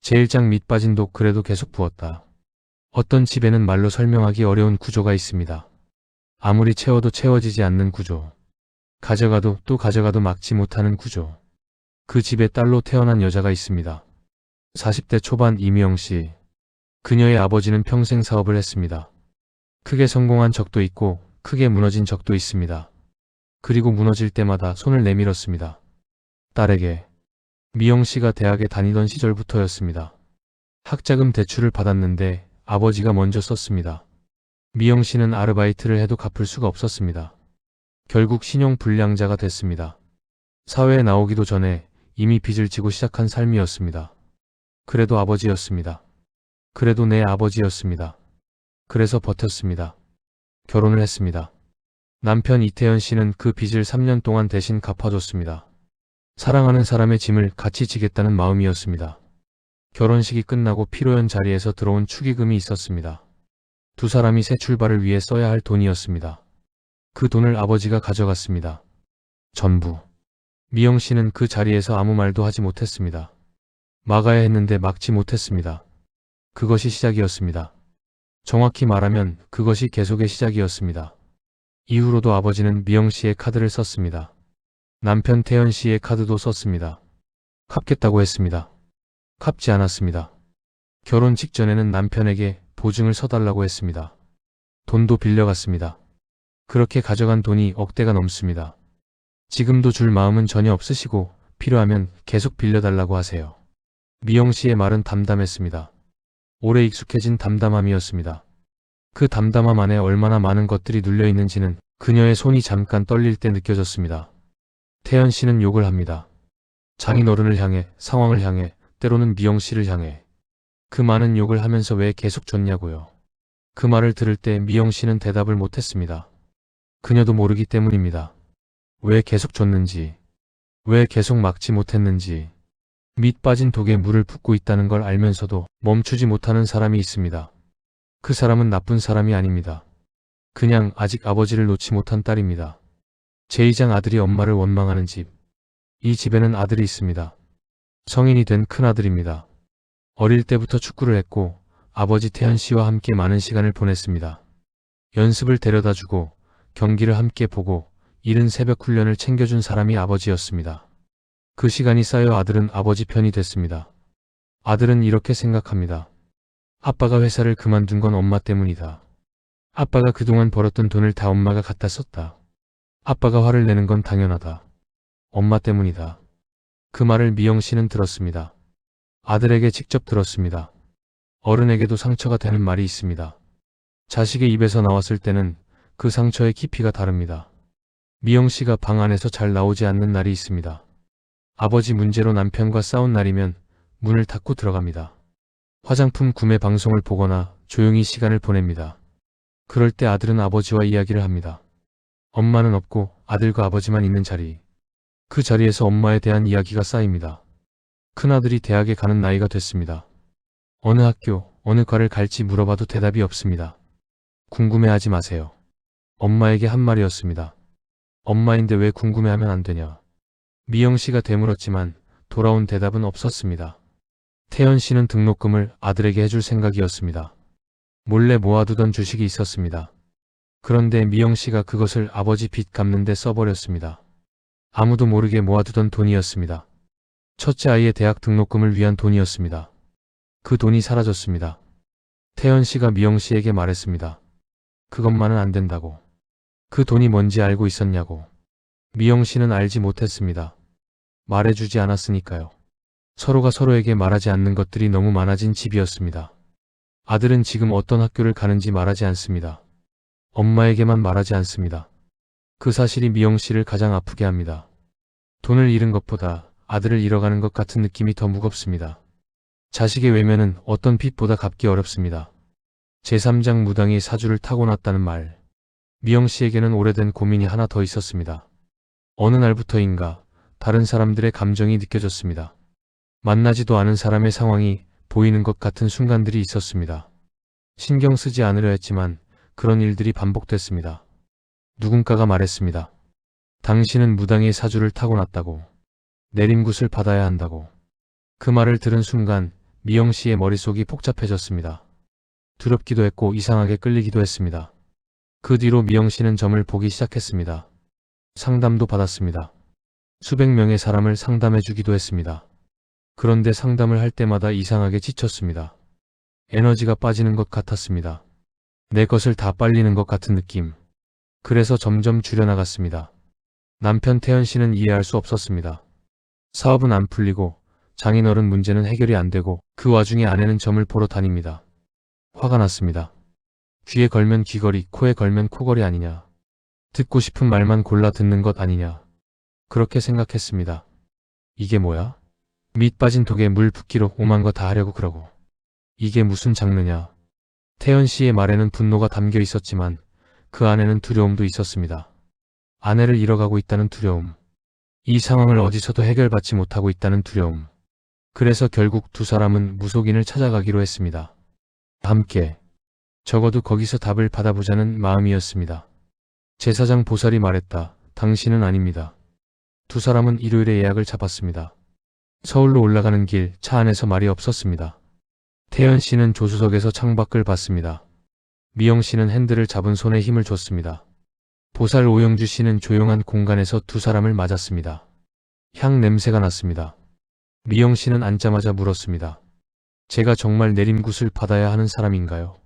제1장 밑 빠진 독 그래도 계속 부었다. 어떤 집에는 말로 설명하기 어려운 구조가 있습니다. 아무리 채워도 채워지지 않는 구조. 가져가도 또 가져가도 막지 못하는 구조. 그 집에 딸로 태어난 여자가 있습니다. 40대 초반 이미영 씨. 그녀의 아버지는 평생 사업을 했습니다. 크게 성공한 적도 있고 크게 무너진 적도 있습니다. 그리고 무너질 때마다 손을 내밀었습니다. 딸에게. 미영 씨가 대학에 다니던 시절부터였습니다. 학자금 대출을 받았는데 아버지가 먼저 썼습니다. 미영 씨는 아르바이트를 해도 갚을 수가 없었습니다. 결국 신용불량자가 됐습니다. 사회에 나오기도 전에 이미 빚을 지고 시작한 삶이었습니다. 그래도 아버지였습니다. 그래도 내 아버지였습니다. 그래서 버텼습니다. 결혼을 했습니다. 남편 이태현 씨는 그 빚을 3년 동안 대신 갚아줬습니다. 사랑하는 사람의 짐을 같이 지겠다는 마음이었습니다. 결혼식이 끝나고 피로연 자리에서 들어온 축의금이 있었습니다. 두 사람이 새 출발을 위해 써야 할 돈이었습니다. 그 돈을 아버지가 가져갔습니다. 전부. 미영 씨는 그 자리에서 아무 말도 하지 못했습니다. 막아야 했는데 막지 못했습니다. 그것이 시작이었습니다. 정확히 말하면 그것이 계속의 시작이었습니다. 이후로도 아버지는 미영 씨의 카드를 썼습니다. 남편 태연 씨의 카드도 썼습니다. 갚겠다고 했습니다. 갚지 않았습니다. 결혼 직전에는 남편에게 보증을 서달라고 했습니다. 돈도 빌려갔습니다. 그렇게 가져간 돈이 억대가 넘습니다. 지금도 줄 마음은 전혀 없으시고 필요하면 계속 빌려달라고 하세요. 미영 씨의 말은 담담했습니다. 오래 익숙해진 담담함이었습니다. 그 담담함 안에 얼마나 많은 것들이 눌려있는지는 그녀의 손이 잠깐 떨릴 때 느껴졌습니다. 태연 씨는 욕을 합니다. 장인어른을 향해, 상황을 향해, 때로는 미영 씨를 향해. 그 많은 욕을 하면서 왜 계속 줬냐고요. 그 말을 들을 때 미영 씨는 대답을 못했습니다. 그녀도 모르기 때문입니다. 왜 계속 줬는지, 왜 계속 막지 못했는지. 밑 빠진 독에 물을 붓고 있다는 걸 알면서도 멈추지 못하는 사람이 있습니다. 그 사람은 나쁜 사람이 아닙니다. 그냥 아직 아버지를 놓지 못한 딸입니다. 제2장 아들이 엄마를 원망하는 집. 이 집에는 아들이 있습니다. 성인이 된 큰아들입니다. 어릴 때부터 축구를 했고 아버지 태현 씨와 함께 많은 시간을 보냈습니다. 연습을 데려다주고 경기를 함께 보고 이른 새벽 훈련을 챙겨준 사람이 아버지였습니다. 그 시간이 쌓여 아들은 아버지 편이 됐습니다. 아들은 이렇게 생각합니다. 아빠가 회사를 그만둔 건 엄마 때문이다. 아빠가 그동안 벌었던 돈을 다 엄마가 갖다 썼다. 아빠가 화를 내는 건 당연하다. 엄마 때문이다. 그 말을 미영 씨는 들었습니다. 아들에게 직접 들었습니다. 어른에게도 상처가 되는 말이 있습니다. 자식의 입에서 나왔을 때는 그 상처의 깊이가 다릅니다. 미영 씨가 방 안에서 잘 나오지 않는 날이 있습니다. 아버지 문제로 남편과 싸운 날이면 문을 닫고 들어갑니다. 화장품 구매 방송을 보거나 조용히 시간을 보냅니다. 그럴 때 아들은 아버지와 이야기를 합니다. 엄마는 없고 아들과 아버지만 있는 자리. 그 자리에서 엄마에 대한 이야기가 쌓입니다. 큰아들이 대학에 가는 나이가 됐습니다. 어느 학교, 어느 과를 갈지 물어봐도 대답이 없습니다. 궁금해하지 마세요. 엄마에게 한 말이었습니다. 엄마인데 왜 궁금해하면 안 되냐. 미영 씨가 되물었지만 돌아온 대답은 없었습니다. 태연 씨는 등록금을 아들에게 해줄 생각이었습니다. 몰래 모아두던 주식이 있었습니다. 그런데 미영 씨가 그것을 아버지 빚 갚는 데 써버렸습니다. 아무도 모르게 모아두던 돈이었습니다. 첫째 아이의 대학 등록금을 위한 돈이었습니다. 그 돈이 사라졌습니다. 태연 씨가 미영 씨에게 말했습니다. 그것만은 안 된다고. 그 돈이 뭔지 알고 있었냐고. 미영 씨는 알지 못했습니다. 말해주지 않았으니까요. 서로가 서로에게 말하지 않는 것들이 너무 많아진 집이었습니다. 아들은 지금 어떤 학교를 가는지 말하지 않습니다. 엄마에게만 말하지 않습니다. 그 사실이 미영 씨를 가장 아프게 합니다. 돈을 잃은 것보다 아들을 잃어가는 것 같은 느낌이 더 무겁습니다. 자식의 외면은 어떤 빚보다 갚기 어렵습니다. 제3장 무당이 사주를 타고났다는 말. 미영 씨에게는 오래된 고민이 하나 더 있었습니다. 어느 날부터인가 다른 사람들의 감정이 느껴졌습니다. 만나지도 않은 사람의 상황이 보이는 것 같은 순간들이 있었습니다. 신경 쓰지 않으려 했지만 그런 일들이 반복됐습니다. 누군가가 말했습니다. 당신은 무당의 사주를 타고났다고. 내림굿을 받아야 한다고. 그 말을 들은 순간 미영 씨의 머릿속이 복잡해졌습니다. 두렵기도 했고 이상하게 끌리기도 했습니다. 그 뒤로 미영 씨는 점을 보기 시작했습니다. 상담도 받았습니다. 수백 명의 사람을 상담해 주기도 했습니다. 그런데 상담을 할 때마다 이상하게 지쳤습니다. 에너지가 빠지는 것 같았습니다. 내 것을 다 빨리는 것 같은 느낌. 그래서 점점 줄여나갔습니다. 남편 태연 씨는 이해할 수 없었습니다. 사업은 안 풀리고 장인어른 문제는 해결이 안 되고 그 와중에 아내는 점을 보러 다닙니다. 화가 났습니다. 귀에 걸면 귀걸이, 코에 걸면 코걸이 아니냐. 듣고 싶은 말만 골라 듣는 것 아니냐. 그렇게 생각했습니다. 이게 뭐야? 밑 빠진 독에 물 붓기로 오만 거 다 하려고 그러고. 이게 무슨 장르냐. 태연 씨의 말에는 분노가 담겨 있었지만 그 안에는 두려움도 있었습니다. 아내를 잃어가고 있다는 두려움. 이 상황을 어디서도 해결받지 못하고 있다는 두려움. 그래서 결국 두 사람은 무속인을 찾아가기로 했습니다. 함께. 적어도 거기서 답을 받아보자는 마음이었습니다. 제사장 보살이 말했다. 당신은 아닙니다. 두 사람은 일요일에 예약을 잡았습니다. 서울로 올라가는 길 차 안에서 말이 없었습니다. 태연 씨는 조수석에서 창밖을 봤습니다. 미영 씨는 핸들을 잡은 손에 힘을 줬습니다. 보살 오영주 씨는 조용한 공간에서 두 사람을 맞았습니다. 향 냄새가 났습니다. 미영 씨는 앉자마자 물었습니다. 제가 정말 내림굿을 받아야 하는 사람인가요?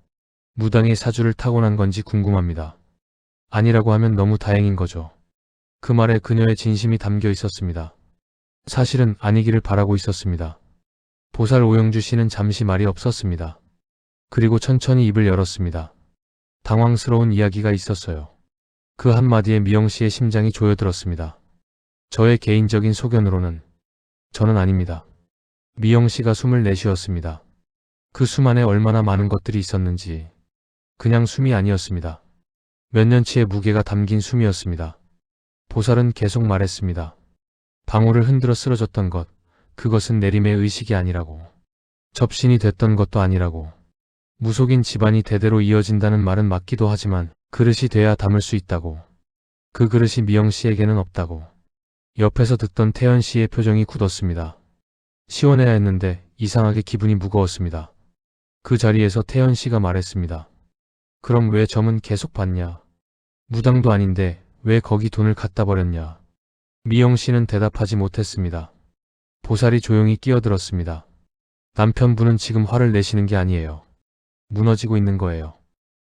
무당의 사주를 타고난 건지 궁금합니다. 아니라고 하면 너무 다행인 거죠. 그 말에 그녀의 진심이 담겨 있었습니다. 사실은 아니기를 바라고 있었습니다. 보살 오영주 씨는 잠시 말이 없었습니다. 그리고 천천히 입을 열었습니다. 당황스러운 이야기가 있었어요. 그 한마디에 미영 씨의 심장이 조여들었습니다. 저의 개인적인 소견으로는 저는 아닙니다. 미영 씨가 숨을 내쉬었습니다. 그 숨 안에 얼마나 많은 것들이 있었는지 그냥 숨이 아니었습니다. 몇 년치의 무게가 담긴 숨이었습니다. 보살은 계속 말했습니다. 방울을 흔들어 쓰러졌던 것, 그것은 내림의 의식이 아니라고. 접신이 됐던 것도 아니라고. 무속인 집안이 대대로 이어진다는 말은 맞기도 하지만 그릇이 돼야 담을 수 있다고. 그 그릇이 미영 씨에게는 없다고. 옆에서 듣던 태연 씨의 표정이 굳었습니다. 시원해야 했는데 이상하게 기분이 무거웠습니다. 그 자리에서 태연 씨가 말했습니다. 그럼 왜 점은 계속 받냐? 무당도 아닌데 왜 거기 돈을 갖다 버렸냐? 미영 씨는 대답하지 못했습니다. 보살이 조용히 끼어들었습니다. 남편분은 지금 화를 내시는 게 아니에요. 무너지고 있는 거예요.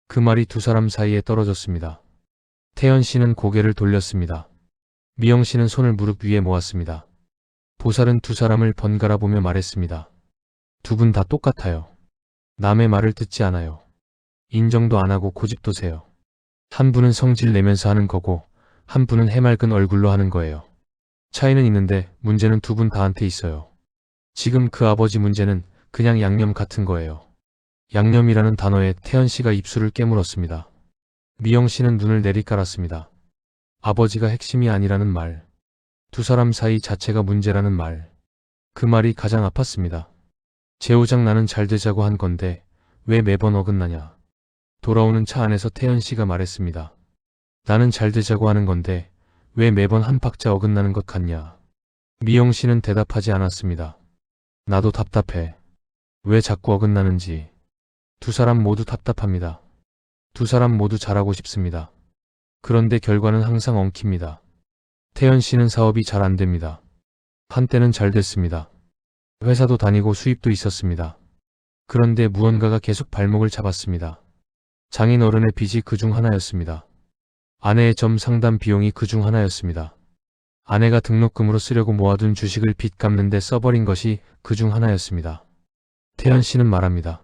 그 말이 두 사람 사이에 떨어졌습니다. 태연 씨는 고개를 돌렸습니다. 미영 씨는 손을 무릎 위에 모았습니다. 보살은 두 사람을 번갈아 보며 말했습니다. 두 분 다 똑같아요. 남의 말을 듣지 않아요. 인정도 안 하고 고집도 세요. 한 분은 성질 내면서 하는 거고 한 분은 해맑은 얼굴로 하는 거예요. 차이는 있는데 문제는 두 분 다한테 있어요. 지금 그 아버지 문제는 그냥 양념 같은 거예요. 양념이라는 단어에 태연 씨가 입술을 깨물었습니다. 미영 씨는 눈을 내리깔았습니다. 아버지가 핵심이 아니라는 말. 두 사람 사이 자체가 문제라는 말. 그 말이 가장 아팠습니다. 재우장 나는 잘 되자고 한 건데 왜 매번 어긋나냐. 돌아오는 차 안에서 태연 씨가 말했습니다. 나는 잘 되자고 하는 건데 왜 매번 한 박자 어긋나는 것 같냐. 미영 씨는 대답하지 않았습니다. 나도 답답해. 왜 자꾸 어긋나는지. 두 사람 모두 답답합니다. 두 사람 모두 잘하고 싶습니다. 그런데 결과는 항상 엉킵니다. 태연 씨는 사업이 잘 안 됩니다. 한때는 잘 됐습니다. 회사도 다니고 수입도 있었습니다. 그런데 무언가가 계속 발목을 잡았습니다. 장인어른의 빚이 그중 하나였습니다. 아내의 점 상담 비용이 그중 하나였습니다. 아내가 등록금으로 쓰려고 모아둔 주식을 빚 갚는데 써버린 것이 그중 하나였습니다. 태연 씨는 말합니다.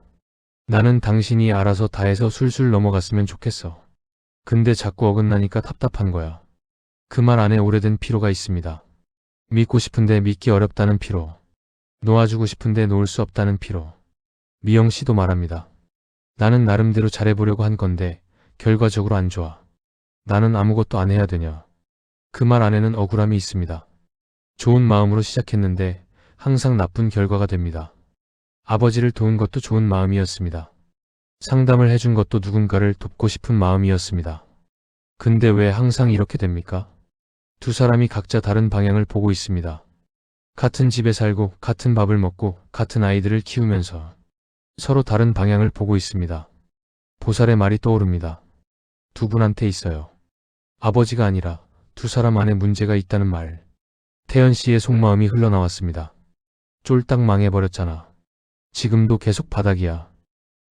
나는 당신이 알아서 다 해서 술술 넘어갔으면 좋겠어. 근데 자꾸 어긋나니까 답답한 거야. 그 말 안에 오래된 피로가 있습니다. 믿고 싶은데 믿기 어렵다는 피로. 놓아주고 싶은데 놓을 수 없다는 피로. 미영 씨도 말합니다. 나는 나름대로 잘해보려고 한 건데 결과적으로 안 좋아. 나는 아무것도 안 해야 되냐. 그 말 안에는 억울함이 있습니다. 좋은 마음으로 시작했는데 항상 나쁜 결과가 됩니다. 아버지를 도운 것도 좋은 마음이었습니다. 상담을 해준 것도 누군가를 돕고 싶은 마음이었습니다. 근데 왜 항상 이렇게 됩니까? 두 사람이 각자 다른 방향을 보고 있습니다. 같은 집에 살고 같은 밥을 먹고 같은 아이들을 키우면서 서로 다른 방향을 보고 있습니다. 보살의 말이 떠오릅니다. 두 분한테 있어요. 아버지가 아니라 두 사람 안에 문제가 있다는 말. 태연 씨의 속마음이 흘러나왔습니다. 쫄딱 망해버렸잖아. 지금도 계속 바닥이야.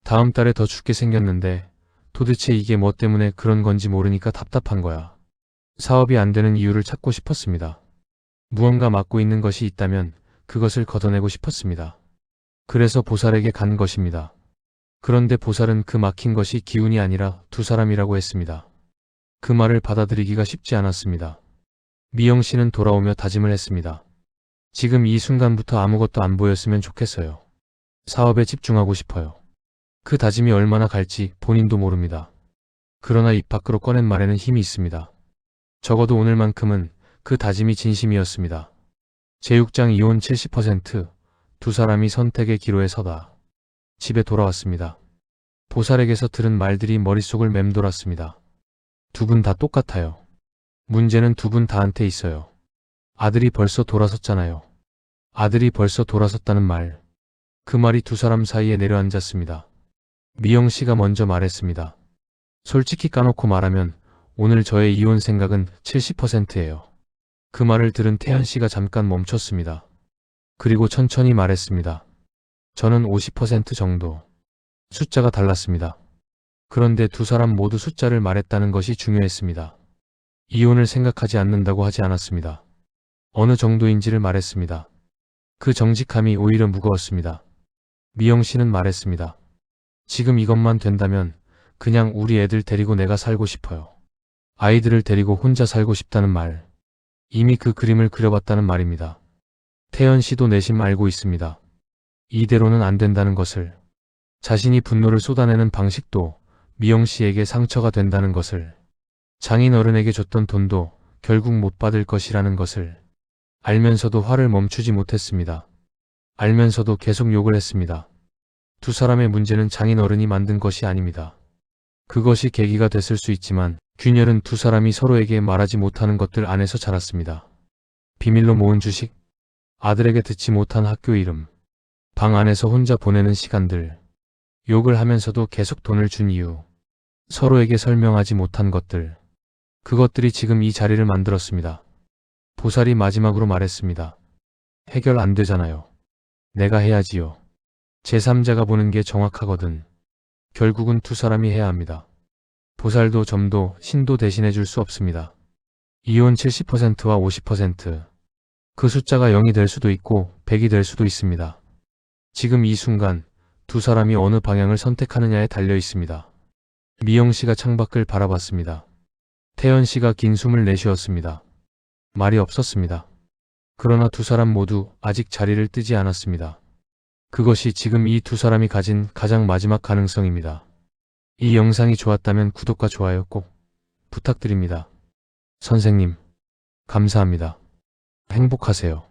다음 달에 더 죽게 생겼는데 도대체 이게 뭐 때문에 그런 건지 모르니까 답답한 거야. 사업이 안 되는 이유를 찾고 싶었습니다. 무언가 막고 있는 것이 있다면 그것을 걷어내고 싶었습니다. 그래서 보살에게 간 것입니다. 그런데 보살은 그 막힌 것이 기운이 아니라 두 사람이라고 했습니다. 그 말을 받아들이기가 쉽지 않았습니다. 미영 씨는 돌아오며 다짐을 했습니다. 지금 이 순간부터 아무것도 안 보였으면 좋겠어요. 사업에 집중하고 싶어요. 그 다짐이 얼마나 갈지 본인도 모릅니다. 그러나 입 밖으로 꺼낸 말에는 힘이 있습니다. 적어도 오늘만큼은 그 다짐이 진심이었습니다. 제6장 이혼 70%, 두 사람이 선택의 기로에 서다. 집에 돌아왔습니다. 보살에게서 들은 말들이 머릿속을 맴돌았습니다. 두 분 다 똑같아요. 문제는 두 분 다한테 있어요. 아들이 벌써 돌아섰잖아요. 아들이 벌써 돌아섰다는 말. 그 말이 두 사람 사이에 내려앉았습니다. 미영 씨가 먼저 말했습니다. 솔직히 까놓고 말하면 오늘 저의 이혼 생각은 70%예요. 그 말을 들은 태연 씨가 잠깐 멈췄습니다. 그리고 천천히 말했습니다. 저는 50% 정도. 숫자가 달랐습니다. 그런데 두 사람 모두 숫자를 말했다는 것이 중요했습니다. 이혼을 생각하지 않는다고 하지 않았습니다. 어느 정도인지를 말했습니다. 그 정직함이 오히려 무거웠습니다. 미영 씨는 말했습니다. 지금 이것만 된다면 그냥 우리 애들 데리고 내가 살고 싶어요. 아이들을 데리고 혼자 살고 싶다는 말. 이미 그 그림을 그려봤다는 말입니다. 태연 씨도 내심 알고 있습니다. 이대로는 안 된다는 것을. 자신이 분노를 쏟아내는 방식도 미영 씨에게 상처가 된다는 것을. 장인 어른에게 줬던 돈도 결국 못 받을 것이라는 것을. 알면서도 화를 멈추지 못했습니다. 알면서도 계속 욕을 했습니다. 두 사람의 문제는 장인 어른이 만든 것이 아닙니다. 그것이 계기가 됐을 수 있지만 균열은 두 사람이 서로에게 말하지 못하는 것들 안에서 자랐습니다. 비밀로 모은 주식, 아들에게 듣지 못한 학교 이름, 방 안에서 혼자 보내는 시간들, 욕을 하면서도 계속 돈을 준 이유, 서로에게 설명하지 못한 것들, 그것들이 지금 이 자리를 만들었습니다. 보살이 마지막으로 말했습니다. 해결 안 되잖아요. 내가 해야지요. 제3자가 보는 게 정확하거든. 결국은 두 사람이 해야 합니다. 보살도 점도 신도 대신해 줄 수 없습니다. 이혼 70%와 50%. 그 숫자가 0이 될 수도 있고 100이 될 수도 있습니다. 지금 이 순간 두 사람이 어느 방향을 선택하느냐에 달려 있습니다. 미영 씨가 창밖을 바라봤습니다. 태연 씨가 긴 숨을 내쉬었습니다. 말이 없었습니다. 그러나 두 사람 모두 아직 자리를 뜨지 않았습니다. 그것이 지금 이 두 사람이 가진 가장 마지막 가능성입니다. 이 영상이 좋았다면 구독과 좋아요 꼭 부탁드립니다. 선생님, 감사합니다. 행복하세요.